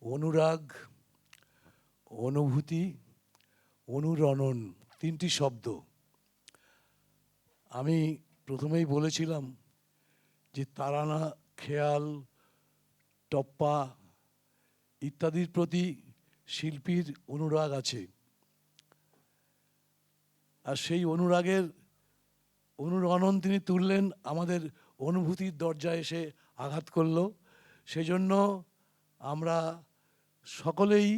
অনুরাগ, অনুভূতি, অনুরণন, তিনটি শব্দ। আমি প্রথমেই বলেছিলাম যে তারানা, খেয়াল, টপ্পা ইত্যাদির প্রতি শিল্পীর অনুরাগ আছে, আর সেই অনুরাগের অনুরণন তিনি তুললেন, আমাদের অনুভূতির দরজায় এসে আঘাত করল। সেজন্য আমরা সকলেই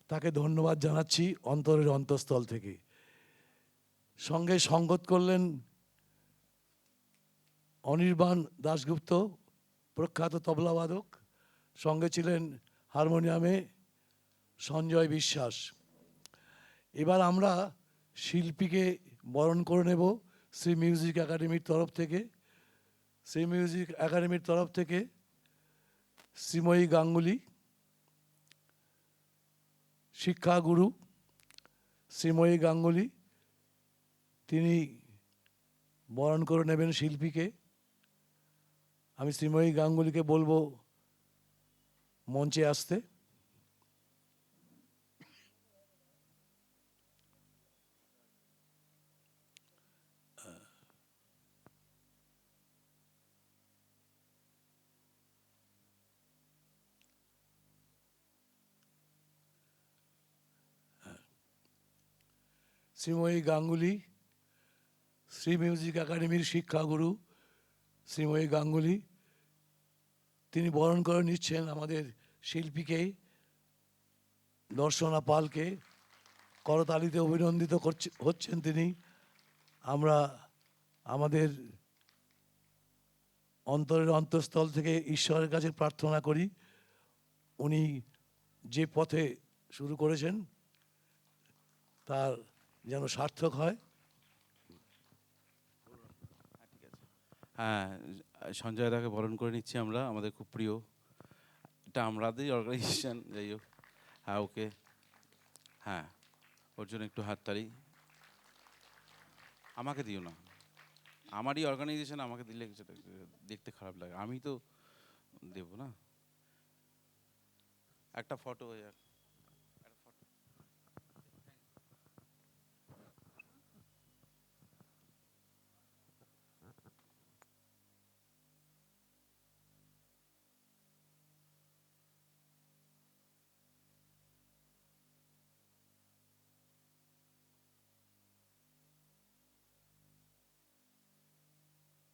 তাকে ধন্যবাদ জানাচ্ছি অন্তরের অন্তঃস্থল থেকে। সঙ্গে সঙ্গত করলেন অনির্বাণ দাশগুপ্ত, প্রখ্যাত তবলাবাদক। সঙ্গে ছিলেন হারমোনিয়ামে সঞ্জয় বিশ্বাস। এবার আমরা শিল্পীকে বরণ করে নেব শ্রী মিউজিক একাডেমির তরফ থেকে। শ্রী মিউজিক একাডেমির তরফ থেকে শ্রীময়ী গাঙ্গুলি, শিক্ষাগুরু শ্রীময়ী গাঙ্গুলি, তিনি বরণ করে নেবেন শিল্পীকে। আমি শ্রীময়ী গাঙ্গুলিকে বলবো মঞ্চে আসতে। শ্রীময়ী গাঙ্গুলি, শ্রী মিউজিক একাডেমির শিক্ষাগুরু শ্রীময়ী গাঙ্গুলি, তিনি বরণ করে নিচ্ছেন আমাদের শিল্পীকে, দর্শনা পালকে। করতালিতে অভিনন্দিত হচ্ছেন তিনি। আমরা আমাদের অন্তরের অন্তঃস্থল থেকে ঈশ্বরের কাছে প্রার্থনা করি, উনি যে পথে শুরু করেছেন তার যেন সার্থক হয়। হ্যাঁ, সঞ্জয় দাকে বরণ করে নিচ্ছি আমরা, আমাদের খুব প্রিয়। এটা আমাদেরই অর্গানাইজেশন, যাই হোক। হ্যাঁ, ওকে, হ্যাঁ, ওর জন্য একটু হাততালি। আমাকে দিও না, আমারই অর্গানাইজেশন, আমাকে দিলে সেটা দেখতে খারাপ লাগে। আমি তো দেবো না, একটা ফটো হয়ে যাক।